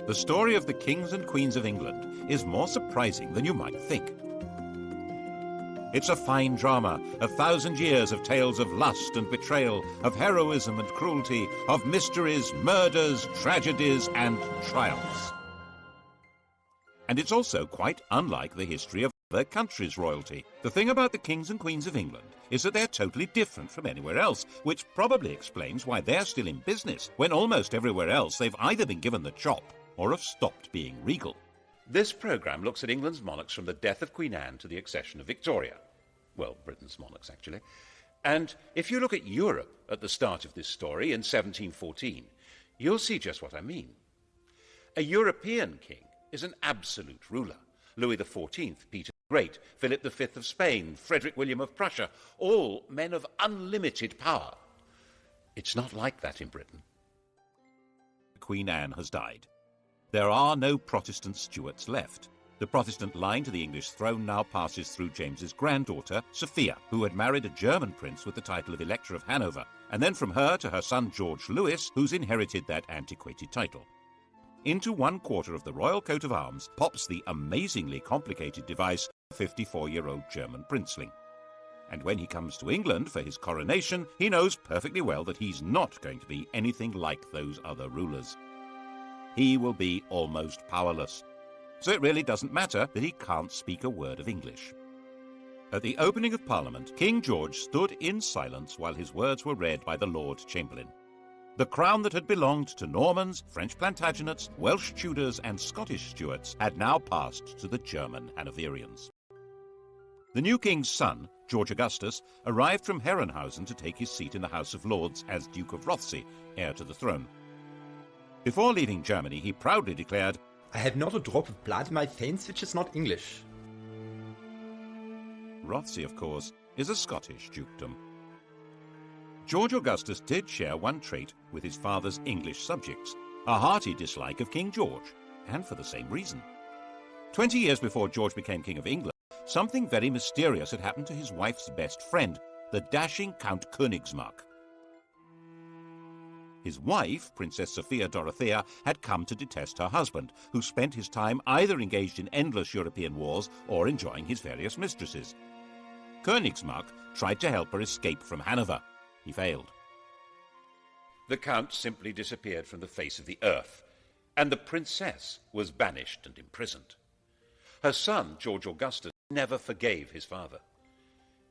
The story of the kings and queens of England is more surprising than you might think. It's a fine drama, 1,000 years of tales of lust and betrayal, of heroism and cruelty, of mysteries, murders, tragedies, and triumphs. And it's also quite unlike the history of other countries' royalty. The thing about the kings and queens of England is that they're totally different from anywhere else, which probably explains why they're still in business when almost everywhere else they've either been given the chop or have stopped being regal. This programme looks at England's monarchs from the death of Queen Anne to the accession of Victoria. Well, Britain's monarchs, actually. And if you look at Europe at the start of this story in 1714, you'll see just what I mean. A European king is an absolute ruler. Louis XIV, Peter the Great, Philip V of Spain, Frederick William of Prussia, all men of unlimited power. It's not like that in Britain. Queen Anne has died. There are no Protestant Stuarts left. The Protestant line to the English throne now passes through James's granddaughter, Sophia, who had married a German prince with the title of Elector of Hanover, and then from her to her son George Louis, who's inherited that antiquated title. Into one quarter of the royal coat of arms pops the amazingly complicated device of a 54-year-old German princeling. And when he comes to England for his coronation, he knows perfectly well that he's not going to be anything like those other rulers. He will be almost powerless. So it really doesn't matter that he can't speak a word of English. At the opening of Parliament, King George stood in silence while his words were read by the Lord Chamberlain. The crown that had belonged to Normans, French Plantagenets, Welsh Tudors and Scottish Stuarts had now passed to the German Hanoverians. The new king's son, George Augustus, arrived from Herrenhausen to take his seat in the House of Lords as Duke of Rothesay, heir to the throne. Before leaving Germany, he proudly declared, "I have not a drop of blood in my veins which is not English." Rothesay, of course, is a Scottish dukedom. George Augustus did share one trait with his father's English subjects, a hearty dislike of King George, and for the same reason. 20 years before George became King of England, something very mysterious had happened to his wife's best friend, the dashing Count Königsmarck. His wife, Princess Sophia Dorothea, had come to detest her husband, who spent his time either engaged in endless European wars or enjoying his various mistresses. Königsmarck tried to help her escape from Hanover. He failed. The Count simply disappeared from the face of the earth, and the princess was banished and imprisoned. Her son, George Augustus, never forgave his father.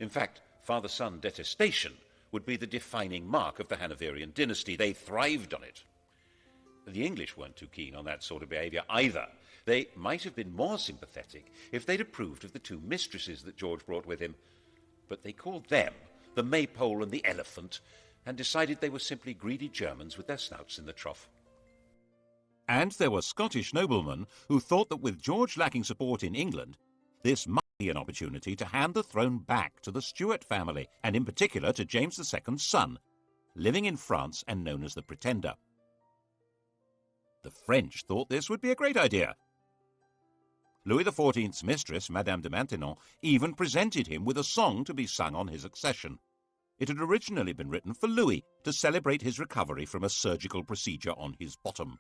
In fact, father-son detestation would be the defining mark of the Hanoverian dynasty. They thrived on it. The English weren't too keen on that sort of behaviour either. They might have been more sympathetic if they'd approved of the two mistresses that George brought with him, but they called them the Maypole and the Elephant, and decided they were simply greedy Germans with their snouts in the trough. And there were Scottish noblemen who thought that with George lacking support in England, this might be an opportunity to hand the throne back to the Stuart family, and in particular to James II's son, living in France and known as the Pretender. The French thought this would be a great idea. Louis XIV's mistress, Madame de Maintenon, even presented him with a song to be sung on his accession. It had originally been written for Louis to celebrate his recovery from a surgical procedure on his bottom.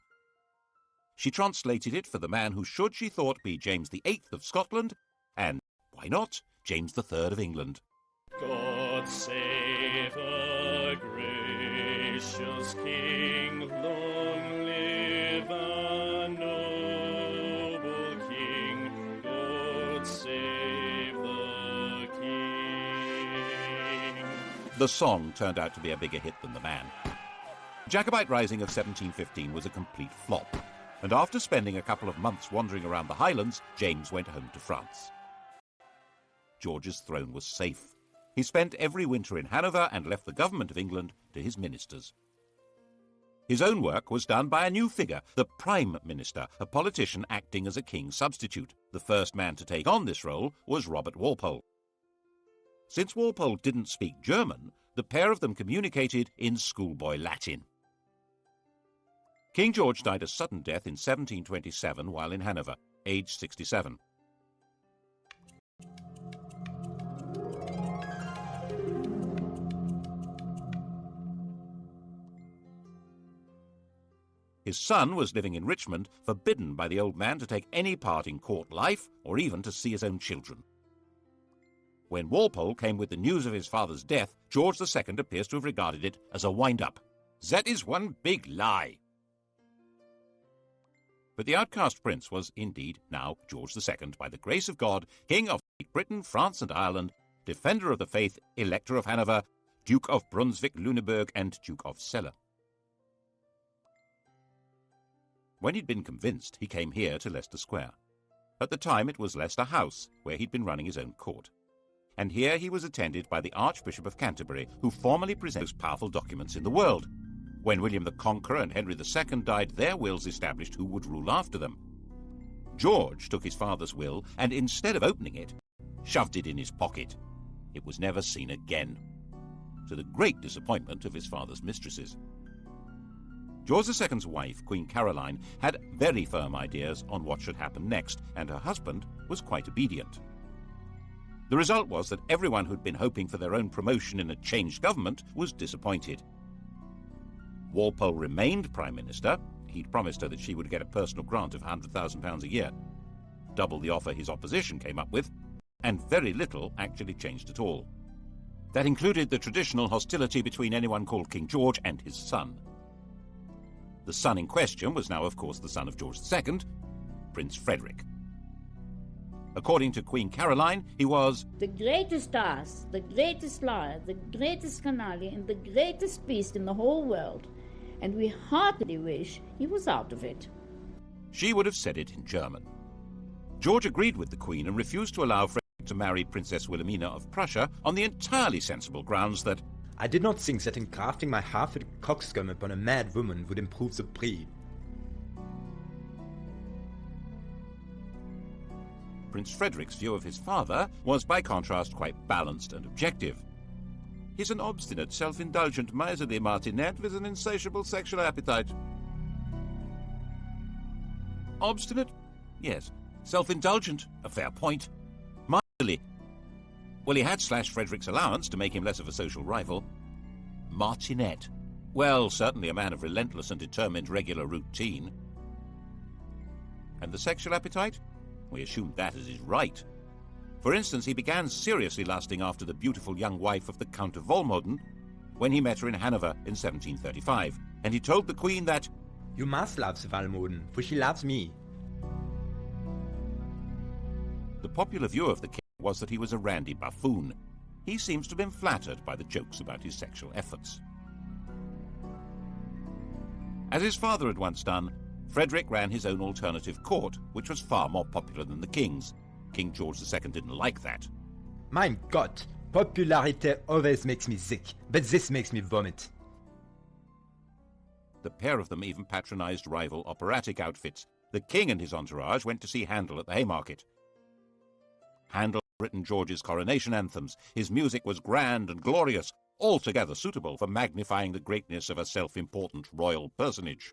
She translated it for the man who should, she thought, be James VIII of Scotland, and, why not, James III of England. God save a gracious King, long live a noble King, God save the King. The song turned out to be a bigger hit than the man. The Jacobite Rising of 1715 was a complete flop, and after spending a couple of months wandering around the Highlands, James went home to France. George's throne was safe. He spent every winter in Hanover and left the government of England to his ministers. His own work was done by a new figure, the Prime Minister, a politician acting as a king's substitute. The first man to take on this role was Robert Walpole. Since Walpole didn't speak German, the pair of them communicated in schoolboy Latin. King George died a sudden death in 1727 while in Hanover, aged 67. His son was living in Richmond, forbidden by the old man to take any part in court life or even to see his own children. When Walpole came with the news of his father's death, George II appears to have regarded it as a wind-up. "That is one big lie." But the outcast prince was indeed now George II, by the grace of God, King of Great Britain, France and Ireland, Defender of the Faith, Elector of Hanover, Duke of Brunswick-Lüneburg and Duke of Celle. When he'd been convinced, he came here to Leicester Square. At the time it was Leicester House, where he'd been running his own court. And here he was attended by the Archbishop of Canterbury, who formally presented the most powerful documents in the world. When William the Conqueror and Henry II died, their wills established who would rule after them. George took his father's will and, instead of opening it, shoved it in his pocket. It was never seen again, to the great disappointment of his father's mistresses. George II's wife, Queen Caroline, had very firm ideas on what should happen next, and her husband was quite obedient. The result was that everyone who'd been hoping for their own promotion in a changed government was disappointed. Walpole remained Prime Minister. He'd promised her that she would get a personal grant of £100,000 a year, double the offer his opposition came up with, and very little actually changed at all. That included the traditional hostility between anyone called King George and his son. The son in question was now, of course, the son of George II, Prince Frederick. According to Queen Caroline, he was the greatest ass, the greatest liar, the greatest canaille, and the greatest beast in the whole world, and we heartily wish he was out of it. She would have said it in German. George agreed with the Queen and refused to allow Frederick to marry Princess Wilhelmina of Prussia on the entirely sensible grounds that I did not think that engrafting my half-witted coxcomb upon a mad woman would improve the breed. Prince Frederick's view of his father was, by contrast, quite balanced and objective. He's an obstinate, self-indulgent, miserly martinet with an insatiable sexual appetite. Obstinate? Yes. Self-indulgent? A fair point. Miserly? Well, he had slashed Frederick's allowance to make him less of a social rival. Martinet? Well, certainly a man of relentless and determined regular routine. And the sexual appetite? We assumed that as his right. For instance, he began seriously lusting after the beautiful young wife of the Count of Volmoden when he met her in Hanover in 1735, and he told the Queen that, "You must love the Volmoden, for she loves me." The popular view of the king was that he was a randy buffoon. He seems to have been flattered by the jokes about his sexual efforts. As his father had once done, Frederick ran his own alternative court, which was far more popular than the king's. King George II didn't like that. Mein Gott, popularity always makes me sick, but this makes me vomit. The pair of them even patronized rival operatic outfits. The king and his entourage went to see Handel at the Haymarket. Handel had written George's coronation anthems. His music was grand and glorious, altogether suitable for magnifying the greatness of a self-important royal personage.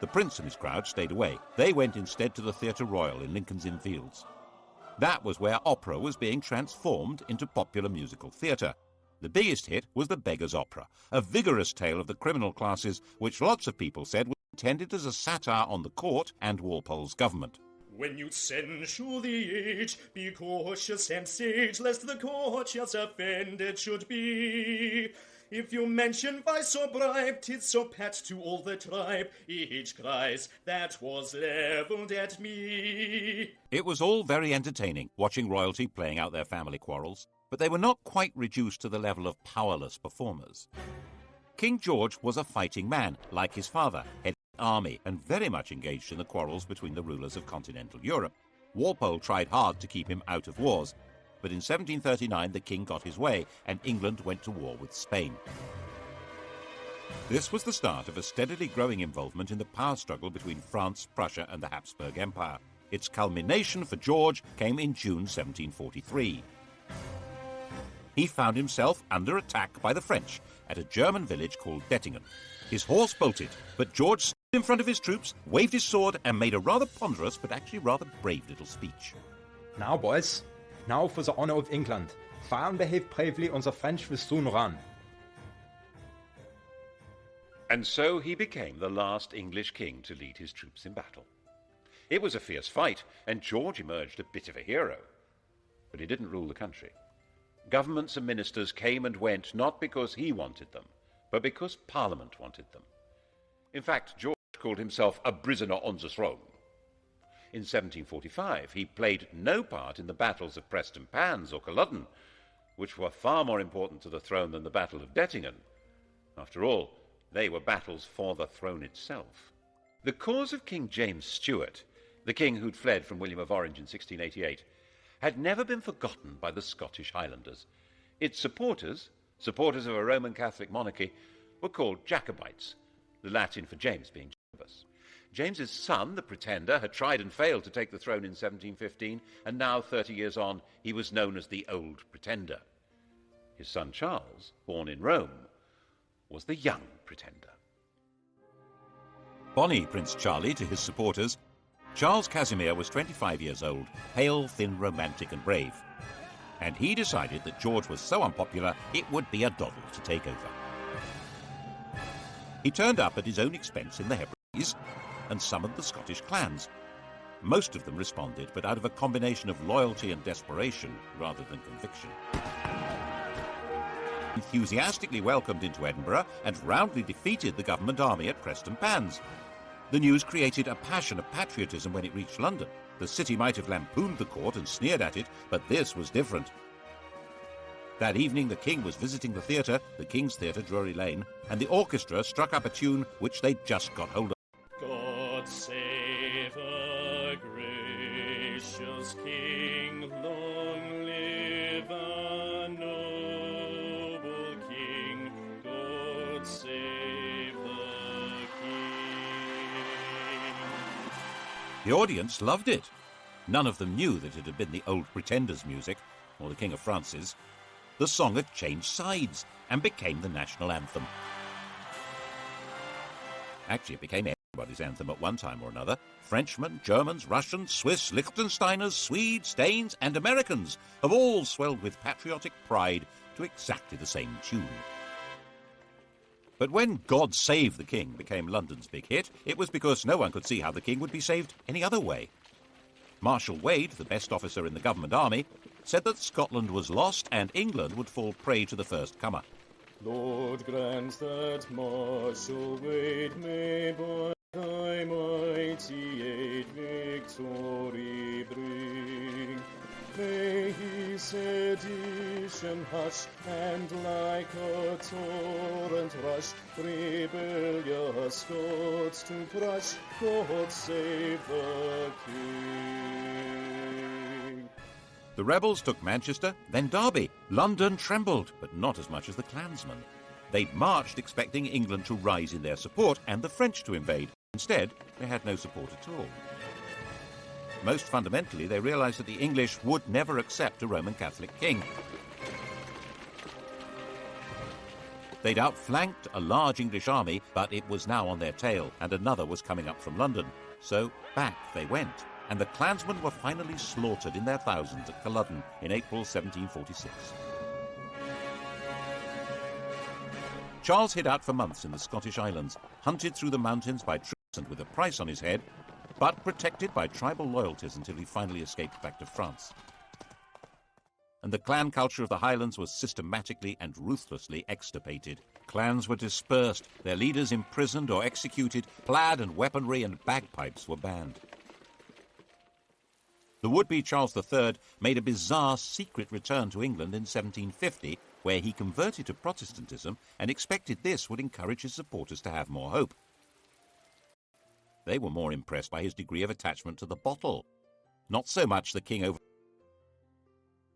The prince and his crowd stayed away. They went instead to the Theatre Royal in Lincoln's Inn Fields. That was where opera was being transformed into popular musical theatre. The biggest hit was The Beggar's Opera, a vigorous tale of the criminal classes, which lots of people said was intended as a satire on the court and Walpole's government. When you censure the age, be cautious and sage, lest the courtiers offended should be. If you mention vice or bribe, 'tis so pat to all the tribe. Each cries, that was levelled at me. It was all very entertaining, watching royalty playing out their family quarrels, but they were not quite reduced to the level of powerless performers. King George was a fighting man, like his father, head of the army, and very much engaged in the quarrels between the rulers of continental Europe. Walpole tried hard to keep him out of wars, but in 1739 the king got his way, and England went to war with Spain. This was the start of a steadily growing involvement in the power struggle between France, Prussia, and the Habsburg Empire. Its culmination for George came in June 1743. He found himself under attack by the French at a German village called Dettingen. His horse bolted, but George stood in front of his troops, waved his sword, and made a rather ponderous but actually rather brave little speech. Now, boys, now for the honor of England. France behaved bravely and the French will soon run. And so he became the last English king to lead his troops in battle. It was a fierce fight, and George emerged a bit of a hero. But he didn't rule the country. Governments and ministers came and went not because he wanted them, but because Parliament wanted them. In fact, George called himself a prisoner on the throne. In 1745, he played no part in the battles of Prestonpans or Culloden, which were far more important to the throne than the Battle of Dettingen. After all, they were battles for the throne itself. The cause of King James Stuart, the king who'd fled from William of Orange in 1688, had never been forgotten by the Scottish Highlanders. Its supporters of a Roman Catholic monarchy, were called Jacobites, the Latin for James being Jacobus. James's son, the Pretender, had tried and failed to take the throne in 1715, and now, 30 years on, he was known as the Old Pretender. His son Charles, born in Rome, was the Young Pretender. Bonnie Prince Charlie to his supporters, Charles Casimir was 25 years old, pale, thin, romantic and brave. And he decided that George was so unpopular it would be a doddle to take over. He turned up at his own expense in the Hebrides and summoned the Scottish clans. Most of them responded, but out of a combination of loyalty and desperation rather than conviction. Enthusiastically welcomed into Edinburgh and roundly defeated the government army at Prestonpans. The news created a passion of patriotism when it reached London. The city might have lampooned the court and sneered at it, but this was different. That evening the king was visiting the theatre, the King's Theatre, Drury Lane, and the orchestra struck up a tune which they'd just got hold of. God save a gracious king, long live a noble king, God save the king. The audience loved it. None of them knew that it had been the Old Pretender's music, or the King of France's. The song had changed sides and became the national anthem. Actually, it became everybody's anthem at one time or another. Frenchmen, Germans, Russians, Swiss, Liechtensteiners, Swedes, Danes, and Americans have all swelled with patriotic pride to exactly the same tune. But when God Save the King became London's big hit, it was because no one could see how the king would be saved any other way. Marshal Wade, the best officer in the government army, said that Scotland was lost and England would fall prey to the first comer. Lord, grant that Marshal Wade may by thy mighty aid victory bring. May he sedition hush, and like a torrent rush, rebellious Scots to crush. God save the King. The rebels took Manchester, then Derby. London trembled, but not as much as the clansmen. They'd marched expecting England to rise in their support and the French to invade. Instead, they had no support at all. Most fundamentally, they realized that the English would never accept a Roman Catholic king. They'd outflanked a large English army, but it was now on their tail, and another was coming up from London. So back they went, and the clansmen were finally slaughtered in their thousands at Culloden in April 1746. Charles hid out for months in the Scottish Islands, hunted through the mountains by troops and with a price on his head, but protected by tribal loyalties until he finally escaped back to France. And the clan culture of the Highlands was systematically and ruthlessly extirpated. Clans were dispersed, their leaders imprisoned or executed, plaid and weaponry and bagpipes were banned. The would-be Charles III made a bizarre secret return to England in 1750, where he converted to Protestantism and expected this would encourage his supporters to have more hope. They were more impressed by his degree of attachment to the bottle, not so much the king over.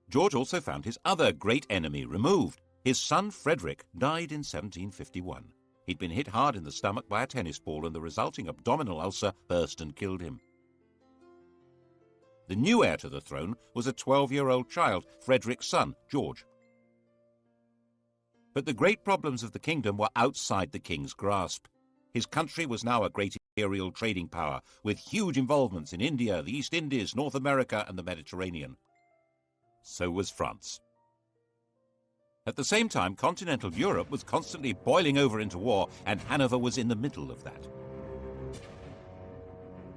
George also found his other great enemy removed. His son Frederick died in 1751. He'd been hit hard in the stomach by a tennis ball, and the resulting abdominal ulcer burst and killed him. The new heir to the throne was a 12-year-old child, Frederick's son, George. But the great problems of the kingdom were outside the king's grasp. His country was now a great imperial trading power, with huge involvements in India, the East Indies, North America, and the Mediterranean. So was France. At the same time, continental Europe was constantly boiling over into war, and Hanover was in the middle of that.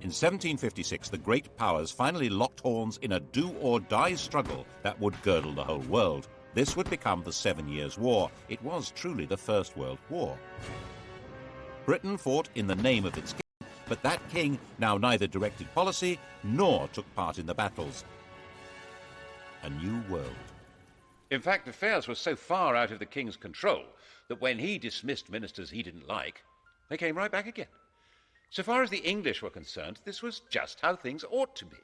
In 1756, the great powers finally locked horns in a do-or-die struggle that would girdle the whole world. This would become the 7 Years' War. It was truly the First World War. Britain fought in the name of its king, but that king now neither directed policy nor took part in the battles. A new world. In fact, affairs were so far out of the king's control that when he dismissed ministers he didn't like, they came right back again. So far as the English were concerned, this was just how things ought to be.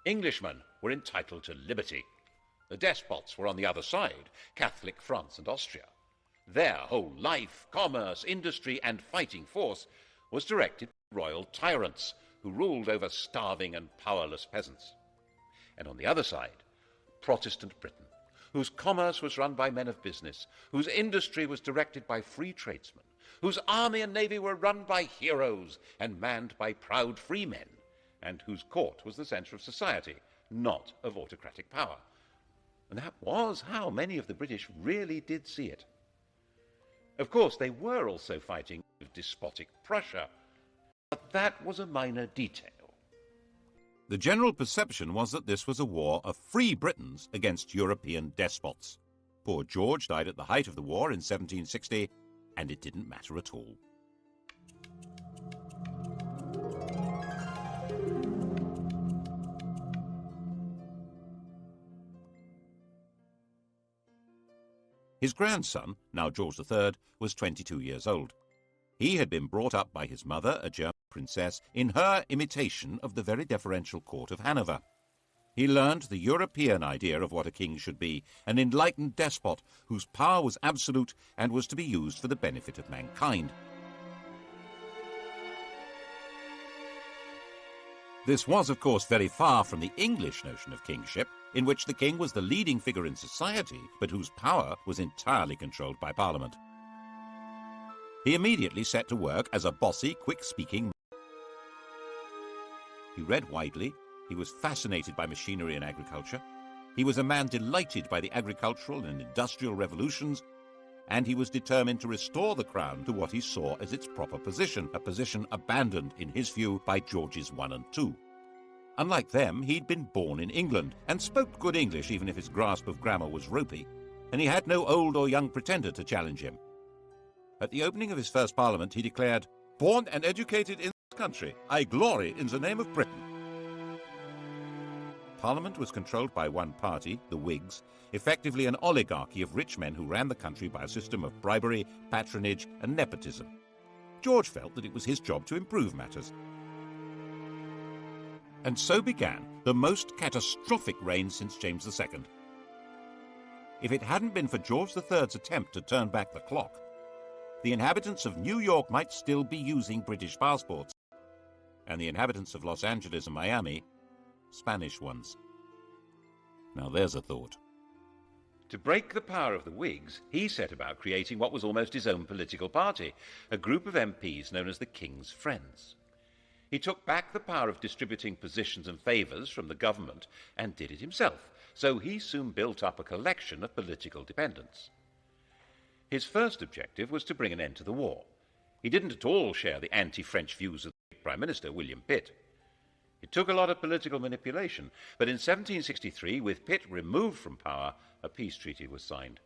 Englishmen were entitled to liberty. The despots were on the other side, Catholic France and Austria. Their whole life, commerce, industry, and fighting force was directed by royal tyrants who ruled over starving and powerless peasants. And on the other side, Protestant Britain, whose commerce was run by men of business, whose industry was directed by free tradesmen, whose army and navy were run by heroes and manned by proud free men, and whose court was the centre of society, not of autocratic power. And that was how many of the British really did see it. Of course, they were also fighting with despotic Prussia, but that was a minor detail. The general perception was that this was a war of free Britons against European despots. Poor George died at the height of the war in 1760, and it didn't matter at all. His grandson, now George III, was 22 years old. He had been brought up by his mother, a German princess, in her imitation of the very deferential court of Hanover. He learned the European idea of what a king should be, an enlightened despot whose power was absolute and was to be used for the benefit of mankind. This was, of course, very far from the English notion of kingship, in which the king was the leading figure in society, but whose power was entirely controlled by Parliament. He immediately set to work as a bossy, quick-speaking man. He read widely. He was fascinated by machinery and agriculture. He was a man delighted by the agricultural and industrial revolutions, and he was determined to restore the crown to what he saw as its proper position, a position abandoned, in his view, by Georges I and II. Unlike them, he'd been born in England and spoke good English, even if his grasp of grammar was ropey, and he had no old or young pretender to challenge him. At the opening of his first parliament, he declared, "Born and educated in this country, I glory in the name of Britain." Parliament was controlled by one party, the Whigs, effectively an oligarchy of rich men who ran the country by a system of bribery, patronage, and nepotism. George felt that it was his job to improve matters. And so began the most catastrophic reign since James II. If it hadn't been for George III's attempt to turn back the clock, the inhabitants of New York might still be using British passports, and the inhabitants of Los Angeles and Miami, Spanish ones. Now there's a thought. To break the power of the Whigs, he set about creating what was almost his own political party, a group of MPs known as the King's Friends. He took back the power of distributing positions and favours from the government and did it himself, so he soon built up a collection of political dependents. His first objective was to bring an end to the war. He didn't at all share the anti-French views of the Prime Minister, William Pitt. It took a lot of political manipulation, but in 1763, with Pitt removed from power, a peace treaty was signed.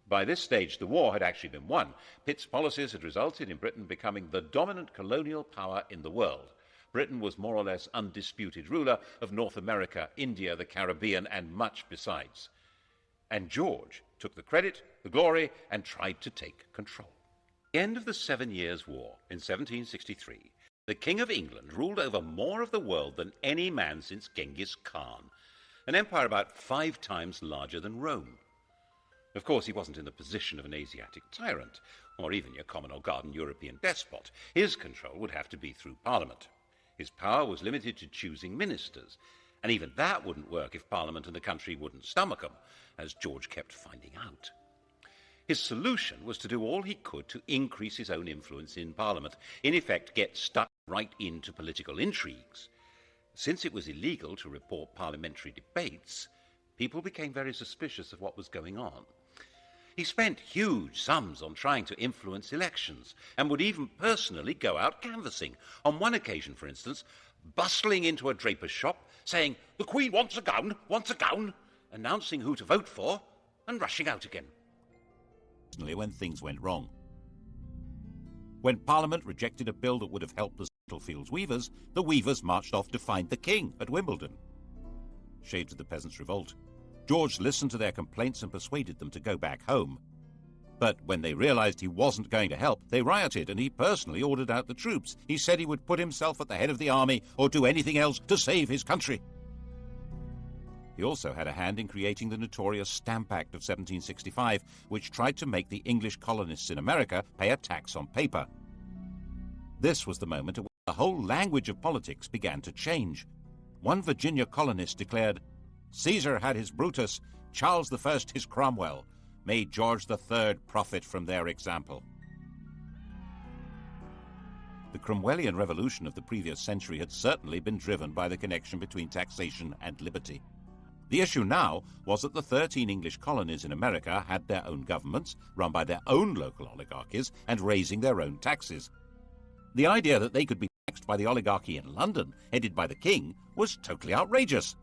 By this stage, the war had actually been won. Pitt's policies had resulted in Britain becoming the dominant colonial power in the world. Britain was more or less undisputed ruler of North America, India, the Caribbean, and much besides. And George took the credit, the glory, and tried to take control. At the end of the 7 Years' War in 1763, the King of England ruled over more of the world than any man since Genghis Khan, an empire about 5 times larger than Rome. Of course, he wasn't in the position of an Asiatic tyrant, or even your common or garden European despot. His control would have to be through Parliament. His power was limited to choosing ministers, and even that wouldn't work if Parliament and the country wouldn't stomach them, as George kept finding out. His solution was to do all he could to increase his own influence in Parliament, in effect get stuck right into political intrigues. Since it was illegal to report parliamentary debates, people became very suspicious of what was going on. He spent huge sums on trying to influence elections and would even personally go out canvassing. On one occasion, for instance, bustling into a draper's shop, saying, "The Queen wants a gown," announcing who to vote for, and rushing out again. When things went wrong. When Parliament rejected a bill that would have helped the Spitalfields weavers, the weavers marched off to find the king at Wimbledon. Shades of the Peasants' Revolt. George listened to their complaints and persuaded them to go back home. But when they realized he wasn't going to help, they rioted, and he personally ordered out the troops. He said he would put himself at the head of the army or do anything else to save his country. He also had a hand in creating the notorious Stamp Act of 1765, which tried to make the English colonists in America pay a tax on paper. This was the moment at which the whole language of politics began to change. One Virginia colonist declared, "Caesar had his Brutus, Charles I his Cromwell. May George III profit from their example." The Cromwellian revolution of the previous century had certainly been driven by the connection between taxation and liberty. The issue now was that the 13 English colonies in America had their own governments, run by their own local oligarchies, and raising their own taxes. The idea that they could be taxed by the oligarchy in London, headed by the king, was totally outrageous.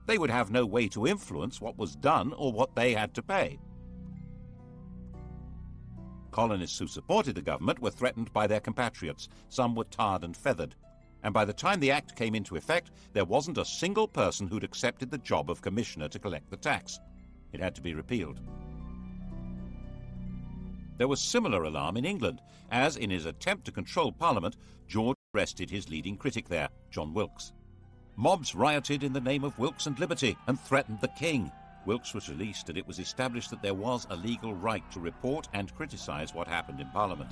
They would have no way to influence what was done or what they had to pay. Colonists who supported the government were threatened by their compatriots. Some were tarred and feathered. And by the time the act came into effect, there wasn't a single person who'd accepted the job of commissioner to collect the tax. It had to be repealed. There was similar alarm in England, as in his attempt to control Parliament, George arrested his leading critic there, John Wilkes. Mobs rioted in the name of Wilkes and liberty and threatened the king. Wilkes was released, and it was established that there was a legal right to report and criticise what happened in Parliament.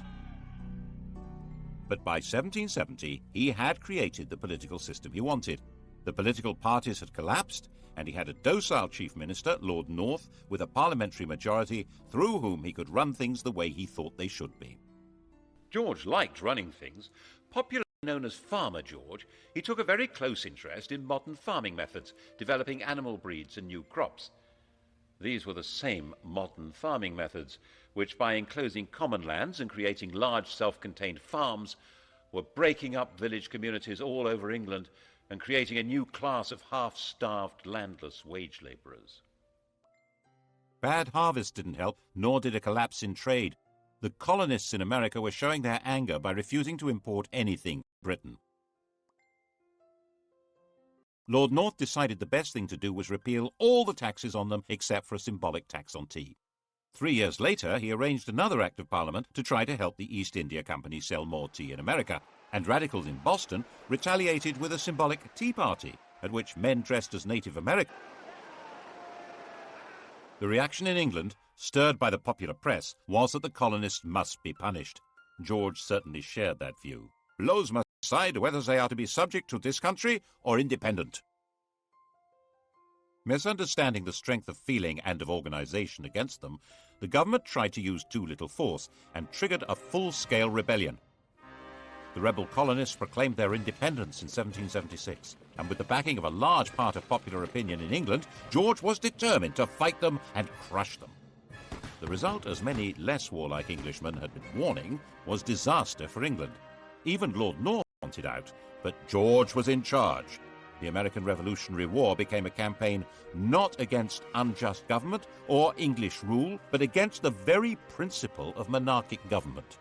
But by 1770, he had created the political system he wanted. The political parties had collapsed, and he had a docile chief minister, Lord North, with a parliamentary majority through whom he could run things the way he thought they should be. George liked running things. Popularly known as Farmer George, he took a very close interest in modern farming methods, developing animal breeds and new crops. These were the same modern farming methods which, by enclosing common lands and creating large self-contained farms, were breaking up village communities all over England and creating a new class of half-starved, landless wage labourers. Bad harvest didn't help, nor did a collapse in trade. The colonists in America were showing their anger by refusing to import anything from Britain. Lord North decided the best thing to do was repeal all the taxes on them except for a symbolic tax on tea. 3 years later, he arranged another Act of Parliament to try to help the East India Company sell more tea in America, and radicals in Boston retaliated with a symbolic Tea Party, at which men dressed as Native Americans. The reaction in England, stirred by the popular press, was that the colonists must be punished. George certainly shared that view. Laws must decide whether they are to be subject to this country or independent. Misunderstanding the strength of feeling and of organisation against them, the government tried to use too little force and triggered a full-scale rebellion. The rebel colonists proclaimed their independence in 1776, and with the backing of a large part of popular opinion in England, George was determined to fight them and crush them. The result, as many less warlike Englishmen had been warning, was disaster for England. Even Lord North wanted out, but George was in charge. The American Revolutionary War became a campaign not against unjust government or English rule, but against the very principle of monarchic government.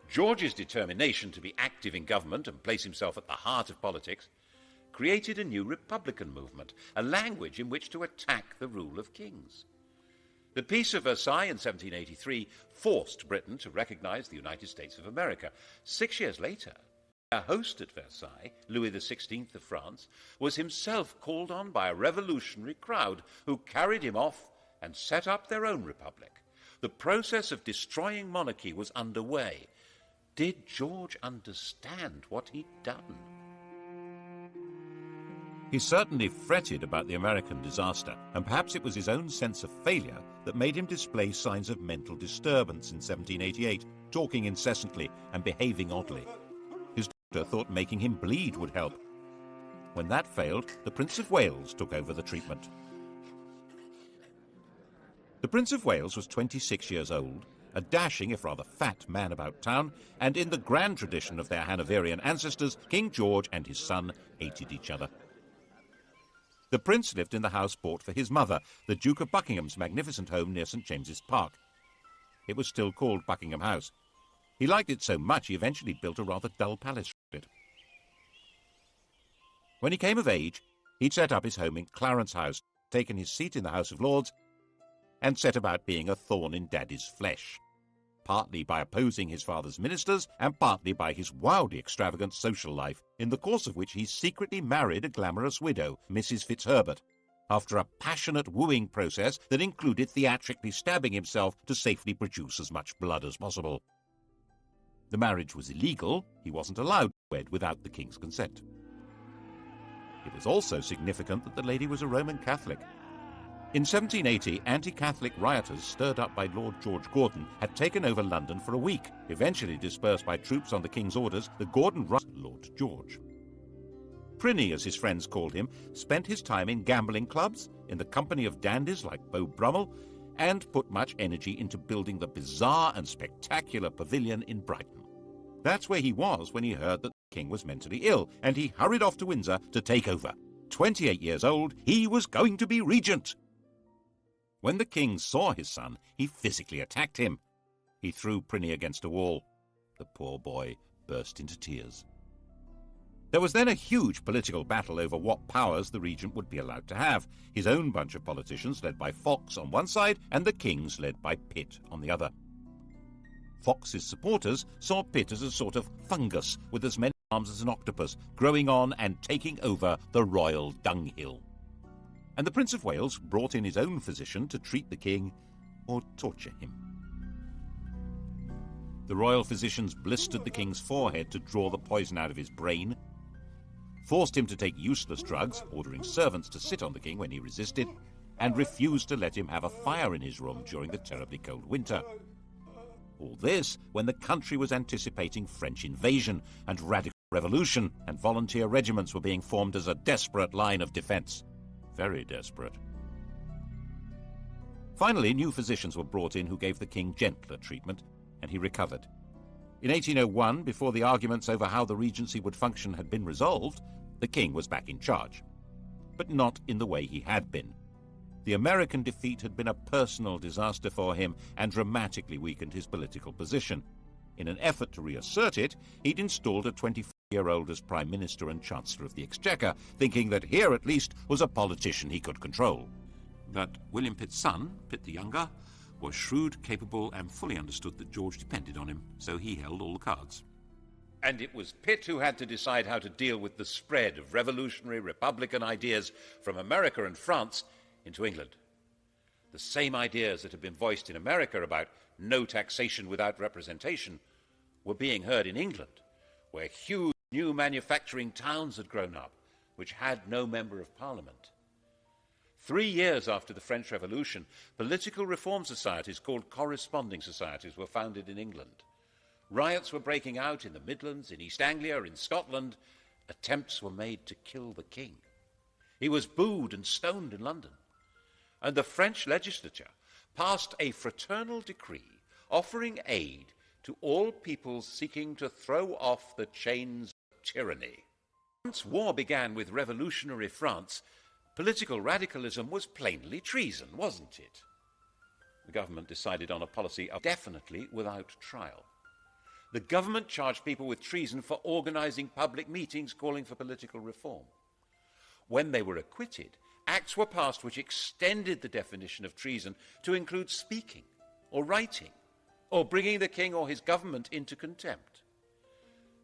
George's determination to be active in government and place himself at the heart of politics created a new republican movement, a language in which to attack the rule of kings. The Peace of Versailles in 1783 forced Britain to recognise the United States of America. 6 years later, our host at Versailles, Louis XVI of France, was himself called on by a revolutionary crowd who carried him off and set up their own republic. The process of destroying monarchy was underway. Did George understand what he'd done? He certainly fretted about the American disaster, and perhaps it was his own sense of failure that made him display signs of mental disturbance in 1788, talking incessantly and behaving oddly. His doctor thought making him bleed would help. When that failed, the Prince of Wales took over the treatment. The Prince of Wales was 26 years old, a dashing if rather fat man about town, and in the grand tradition of their Hanoverian ancestors, King George and his son hated each other. The prince lived in the house bought for his mother, the Duke of Buckingham's magnificent home near St James's Park. It was still called Buckingham House. He liked it so much he eventually built a rather dull palace for it. When he came of age, he'd set up his home in Clarence House, taken his seat in the House of Lords, and set about being a thorn in Daddy's flesh, partly by opposing his father's ministers and partly by his wildly extravagant social life, in the course of which he secretly married a glamorous widow, Mrs. Fitzherbert, after a passionate wooing process that included theatrically stabbing himself to safely produce as much blood as possible. The marriage was illegal. He wasn't allowed to wed without the king's consent. It was also significant that the lady was a Roman Catholic. In 1780, anti-Catholic rioters stirred up by Lord George Gordon had taken over London for a week. Eventually dispersed by troops on the king's orders, the Gordon Lord George. Prinny, as his friends called him, spent his time in gambling clubs, in the company of dandies like Beau Brummel, and put much energy into building the bizarre and spectacular pavilion in Brighton. That's where he was when he heard that the king was mentally ill, and he hurried off to Windsor to take over. 28 years old, he was going to be regent. When the king saw his son, he physically attacked him. He threw Prinny against a wall. The poor boy burst into tears. There was then a huge political battle over what powers the regent would be allowed to have. His own bunch of politicians led by Fox on one side and the king's led by Pitt on the other. Fox's supporters saw Pitt as a sort of fungus with as many arms as an octopus, growing on and taking over the royal dunghill. And the Prince of Wales brought in his own physician to treat the king or torture him. The royal physicians blistered the king's forehead to draw the poison out of his brain, forced him to take useless drugs, ordering servants to sit on the king when he resisted, and refused to let him have a fire in his room during the terribly cold winter. All this when the country was anticipating French invasion and radical revolution, and volunteer regiments were being formed as a desperate line of defense. Very desperate. Finally, new physicians were brought in who gave the king gentler treatment, and he recovered. In 1801, before the arguments over how the regency would function had been resolved, the king was back in charge. But not in the way he had been. The American defeat had been a personal disaster for him and dramatically weakened his political position. In an effort to reassert it, he'd installed a 24-year-old as Prime Minister and Chancellor of the Exchequer, thinking that here at least was a politician he could control. But William Pitt's son, Pitt the Younger, was shrewd, capable, and fully understood that George depended on him, so he held all the cards. And it was Pitt who had to decide how to deal with the spread of revolutionary Republican ideas from America and France into England. The same ideas that had been voiced in America about no taxation without representation were being heard in England, where huge new manufacturing towns had grown up, which had no member of Parliament. 3 years after the French Revolution, political reform societies called corresponding societies were founded in England. Riots were breaking out in the Midlands, in East Anglia, in Scotland. Attempts were made to kill the king. He was booed and stoned in London. And the French legislature passed a fraternal decree offering aid to all peoples seeking to throw off the chains of tyranny. Once war began with revolutionary France, political radicalism was plainly treason, wasn't it? The government decided on a policy of definitely without trial. The government charged people with treason for organizing public meetings calling for political reform. When they were acquitted, acts were passed which extended the definition of treason to include speaking or writing or bringing the king or his government into contempt.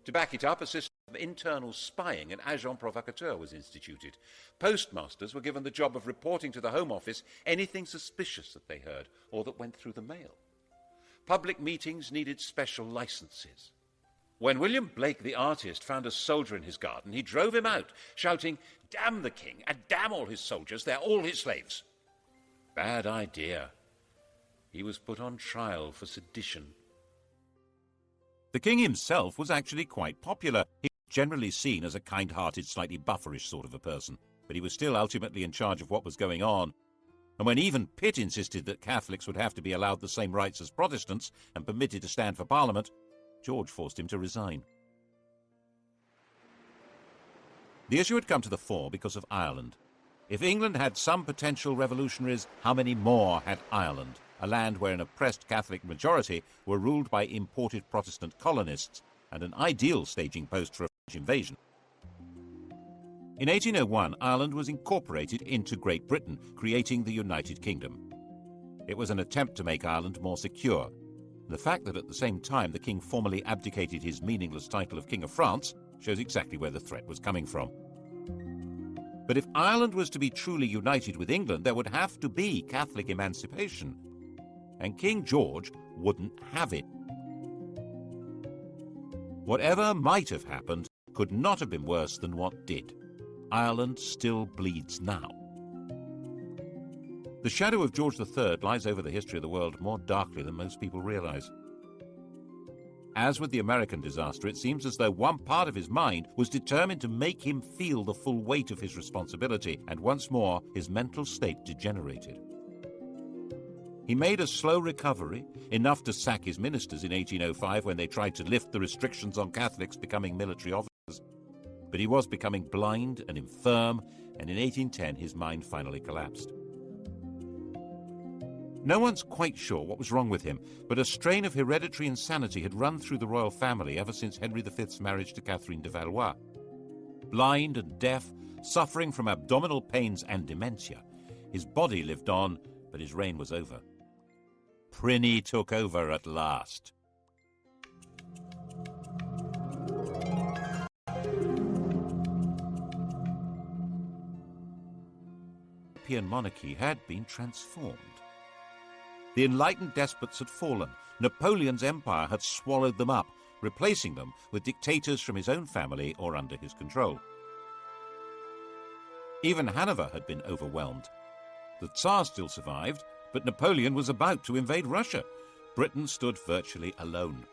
To back it up, a system of internal spying, an agent provocateur, was instituted. Postmasters were given the job of reporting to the Home Office anything suspicious that they heard or that went through the mail. Public meetings needed special licenses. When William Blake the artist found a soldier in his garden, he drove him out, shouting, "Damn the king and damn all his soldiers, they're all his slaves." Bad idea. He was put on trial for sedition. The king himself was actually quite popular. He was generally seen as a kind-hearted, slightly bufferish sort of a person, but he was still ultimately in charge of what was going on. And when even Pitt insisted that Catholics would have to be allowed the same rights as Protestants and permitted to stand for Parliament, George forced him to resign. The issue had come to the fore because of Ireland. If England had some potential revolutionaries, how many more had Ireland, a land where an oppressed Catholic majority were ruled by imported Protestant colonists and an ideal staging post for a French invasion? In 1801, Ireland was incorporated into Great Britain, creating the United Kingdom. It was an attempt to make Ireland more secure. The fact that at the same time the king formally abdicated his meaningless title of King of France shows exactly where the threat was coming from. But if Ireland was to be truly united with England, there would have to be Catholic emancipation. And King George wouldn't have it. Whatever might have happened could not have been worse than what did. Ireland still bleeds now. The shadow of George III lies over the history of the world more darkly than most people realize. As with the American disaster, it seems as though one part of his mind was determined to make him feel the full weight of his responsibility, and once more his mental state degenerated. He made a slow recovery, enough to sack his ministers in 1805 when they tried to lift the restrictions on Catholics becoming military officers. But he was becoming blind and infirm, and in 1810 his mind finally collapsed. No one's quite sure what was wrong with him, but a strain of hereditary insanity had run through the royal family ever since Henry V's marriage to Catherine de Valois. Blind and deaf, suffering from abdominal pains and dementia, his body lived on, but his reign was over. Prinny took over at last. The European monarchy had been transformed. The enlightened despots had fallen. Napoleon's empire had swallowed them up, replacing them with dictators from his own family or under his control. Even Hanover had been overwhelmed. The Tsar still survived, but Napoleon was about to invade Russia. Britain stood virtually alone.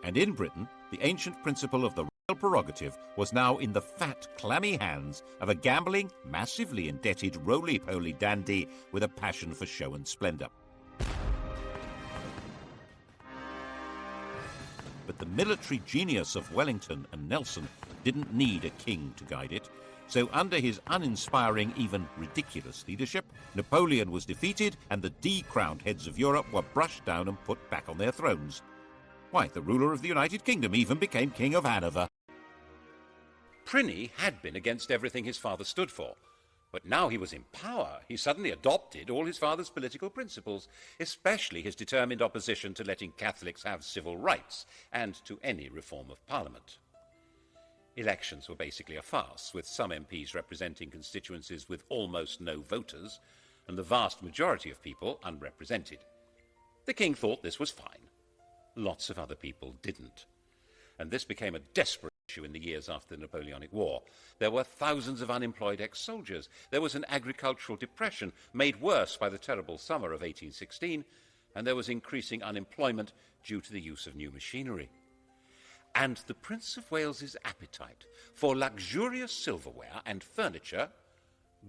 And in Britain, the ancient principle of the royal prerogative was now in the fat, clammy hands of a gambling, massively indebted, roly-poly dandy with a passion for show and splendor. But the military genius of Wellington and Nelson didn't need a king to guide it. So under his uninspiring, even ridiculous leadership, Napoleon was defeated and the decrowned heads of Europe were brushed down and put back on their thrones. Why, the ruler of the United Kingdom even became King of Hanover. Prinny had been against everything his father stood for. But now he was in power, he suddenly adopted all his father's political principles, especially his determined opposition to letting Catholics have civil rights and to any reform of Parliament. Elections were basically a farce, with some MPs representing constituencies with almost no voters, and the vast majority of people unrepresented. The king thought this was fine. Lots of other people didn't. And this became a desperate issue in the years after the Napoleonic War. There were thousands of unemployed ex-soldiers. There was an agricultural depression made worse by the terrible summer of 1816, and there was increasing unemployment due to the use of new machinery. And the Prince of Wales's appetite for luxurious silverware and furniture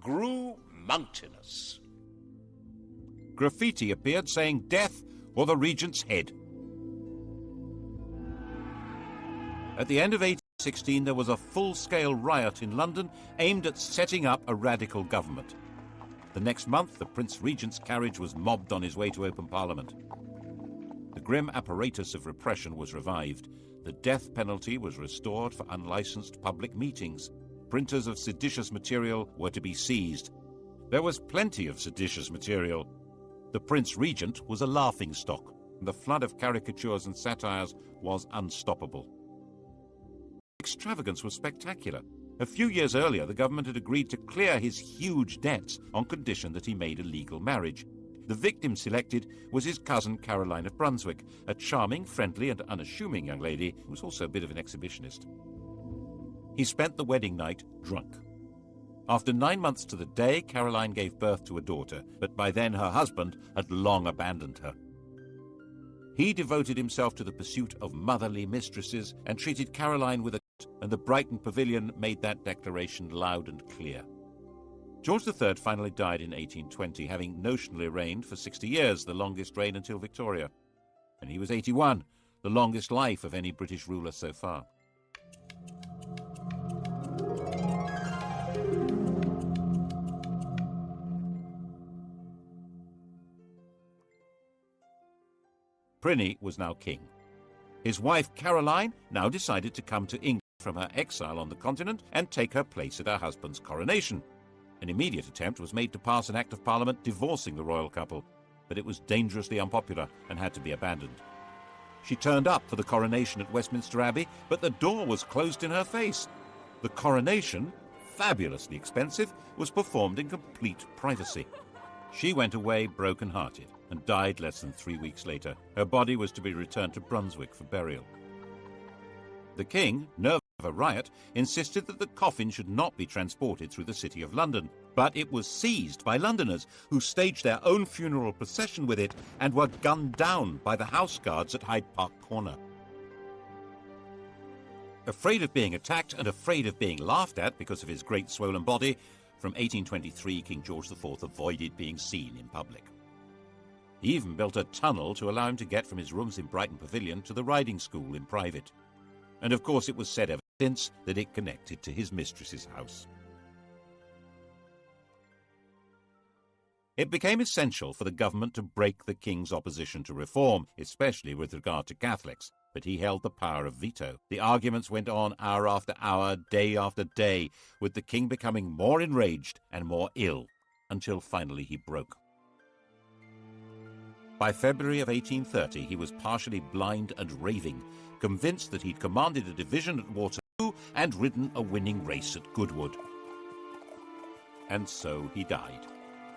grew mountainous. Graffiti appeared saying death or the regent's head. At the end of 1816, there was a full-scale riot in London aimed at setting up a radical government. The next month, the Prince Regent's carriage was mobbed on his way to open Parliament. The grim apparatus of repression was revived. The death penalty was restored for unlicensed public meetings. Printers of seditious material were to be seized. There was plenty of seditious material. The Prince Regent was a laughingstock. The flood of caricatures and satires was unstoppable. Extravagance was spectacular. A few years earlier, the government had agreed to clear his huge debts on condition that he made a legal marriage. The victim selected was his cousin Caroline of Brunswick, a charming, friendly and unassuming young lady who was also a bit of an exhibitionist. He spent the wedding night drunk. After 9 months to the day, Caroline gave birth to a daughter, but by then her husband had long abandoned her. He devoted himself to the pursuit of motherly mistresses and treated Caroline with a and the Brighton Pavilion made that declaration loud and clear. George III finally died in 1820, having notionally reigned for 60 years, the longest reign until Victoria. And he was 81, the longest life of any British ruler so far. Pliny was now king. His wife Caroline now decided to come to England from her exile on the continent and take her place at her husband's coronation. An immediate attempt was made to pass an Act of Parliament divorcing the royal couple, but it was dangerously unpopular and had to be abandoned. She turned up for the coronation at Westminster Abbey, but the door was closed in her face. The coronation, fabulously expensive, was performed in complete privacy. She went away broken-hearted and died less than 3 weeks later. Her body was to be returned to Brunswick for burial. The king, nervous of a riot, insisted that the coffin should not be transported through the city of London, but it was seized by Londoners, who staged their own funeral procession with it and were gunned down by the house guards at Hyde Park Corner. Afraid of being attacked and afraid of being laughed at because of his great swollen body, from 1823 King George IV avoided being seen in public. He even built a tunnel to allow him to get from his rooms in Brighton Pavilion to the riding school in private. And of course it was said ever since that it connected to his mistress's house. It became essential for the government to break the king's opposition to reform, especially with regard to Catholics, but he held the power of veto. The arguments went on hour after hour, day after day, with the king becoming more enraged and more ill, until finally he broke. By February of 1830, he was partially blind and raving, convinced that he'd commanded a division at Waterloo and ridden a winning race at Goodwood. And so he died.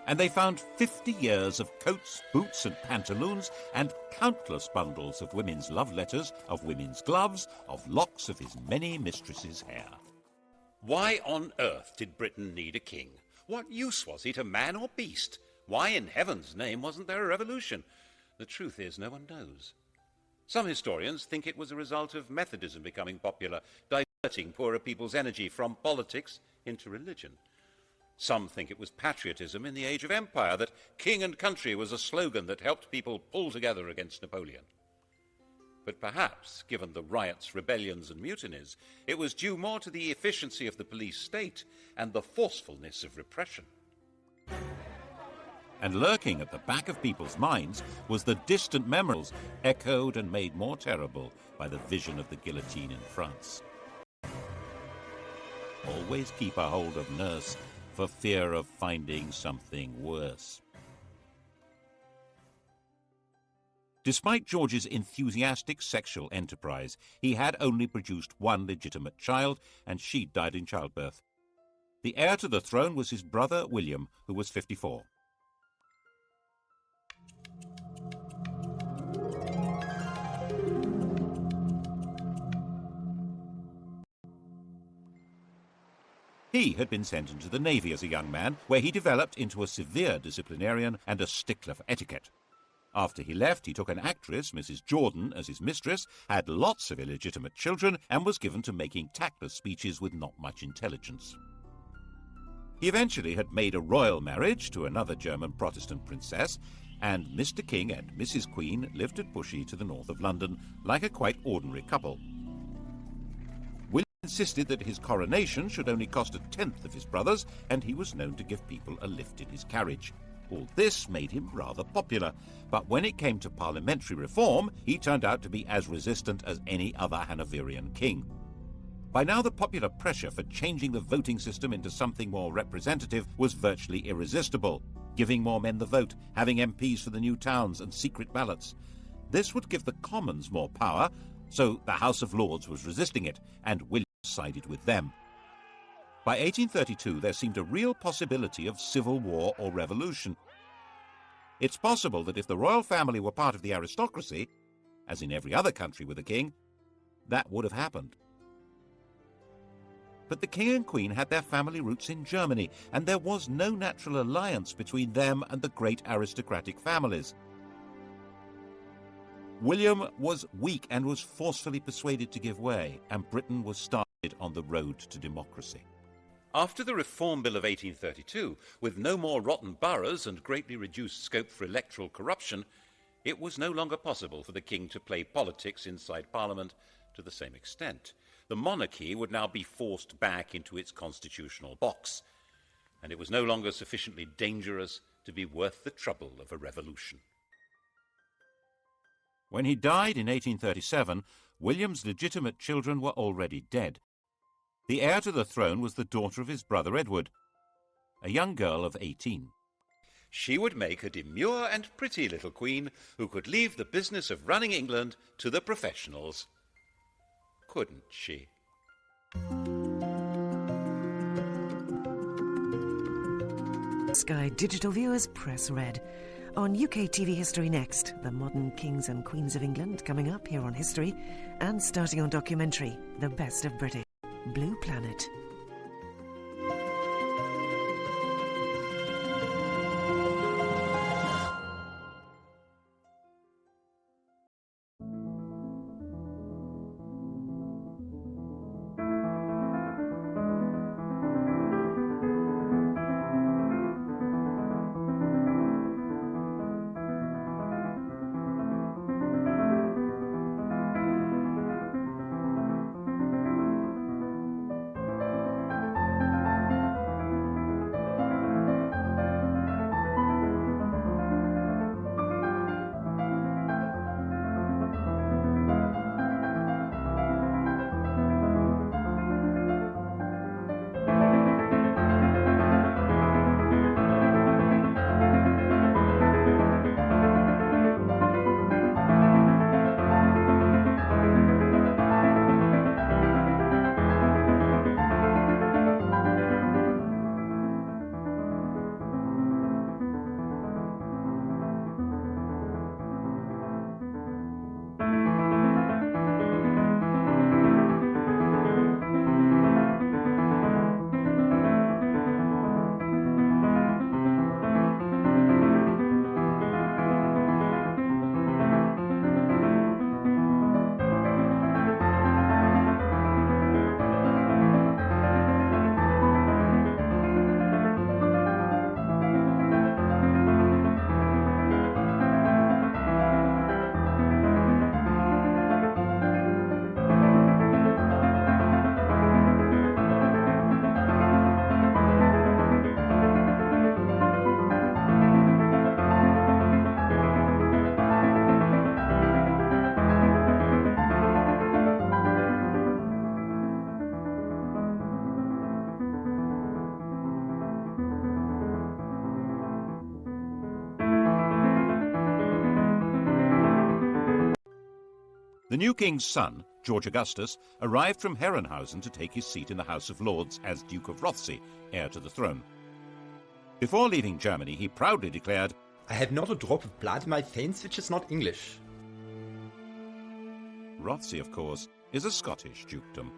And they found 50 years of coats, boots and pantaloons, and countless bundles of women's love letters, of women's gloves, of locks of his many mistresses' hair. Why on earth did Britain need a king? What use was he to man or beast? Why in heaven's name wasn't there a revolution? The truth is, no one knows. Some historians think it was a result of Methodism becoming popular, diverting poorer people's energy from politics into religion. Some think it was patriotism in the age of empire, that king and country was a slogan that helped people pull together against Napoleon. But perhaps, given the riots, rebellions and mutinies, it was due more to the efficiency of the police state and the forcefulness of repression. And lurking at the back of people's minds was the distant memories, echoed and made more terrible by the vision of the guillotine in France. Always keep a hold of nurse, for fear of finding something worse. Despite George's enthusiastic sexual enterprise, he had only produced one legitimate child, and she died in childbirth. The heir to the throne was his brother William, who was 54. He had been sent into the Navy as a young man, where he developed into a severe disciplinarian and a stickler for etiquette. After he left, he took an actress, Mrs. Jordan, as his mistress, had lots of illegitimate children, and was given to making tactless speeches with not much intelligence. He eventually had made a royal marriage to another German Protestant princess, and Mr. King and Mrs. Queen lived at Bushey to the north of London, like a quite ordinary couple. Insisted that his coronation should only cost 1/10 of his brother's, and he was known to give people a lift in his carriage. All this made him rather popular, but when it came to parliamentary reform, he turned out to be as resistant as any other Hanoverian king. By now the popular pressure for changing the voting system into something more representative was virtually irresistible, giving more men the vote, having MPs for the new towns and secret ballots. This would give the Commons more power, so the House of Lords was resisting it, and William sided with them. By 1832, there seemed a real possibility of civil war or revolution. It's possible that if the royal family were part of the aristocracy, as in every other country with a king, that would have happened. But the king and queen had their family roots in Germany, and there was no natural alliance between them and the great aristocratic families. William was weak and was forcefully persuaded to give way, and Britain was started on the road to democracy. After the Reform Bill of 1832, with no more rotten boroughs and greatly reduced scope for electoral corruption, it was no longer possible for the king to play politics inside Parliament to the same extent. The monarchy would now be forced back into its constitutional box, and it was no longer sufficiently dangerous to be worth the trouble of a revolution. When he died in 1837, William's legitimate children were already dead. The heir to the throne was the daughter of his brother Edward, a young girl of 18. She would make a demure and pretty little queen who could leave the business of running England to the professionals. Couldn't she? Sky Digital viewers, press red. On UK TV History next, the modern kings and queens of England coming up here on History, and starting on documentary, The Best of British. Blue Planet. The new king's son, George Augustus, arrived from Herrenhausen to take his seat in the House of Lords as Duke of Rothesay, heir to the throne. Before leaving Germany, he proudly declared, I have not a drop of blood in my veins which is not English. Rothesay, of course, is a Scottish dukedom.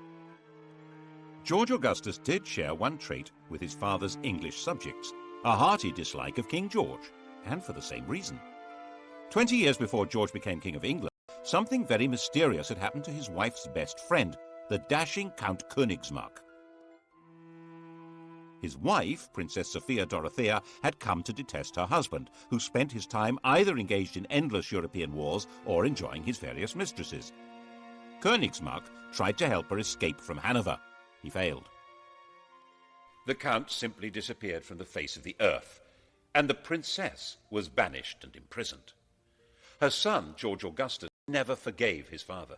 George Augustus did share one trait with his father's English subjects, a hearty dislike of King George, and for the same reason. 20 years before George became King of England, something very mysterious had happened to his wife's best friend, the dashing Count Königsmarck. His wife, Princess Sophia Dorothea, had come to detest her husband, who spent his time either engaged in endless European wars or enjoying his various mistresses. Königsmarck tried to help her escape from Hanover. He failed. The Count simply disappeared from the face of the earth, and the princess was banished and imprisoned. Her son, George Augustus, never forgave his father.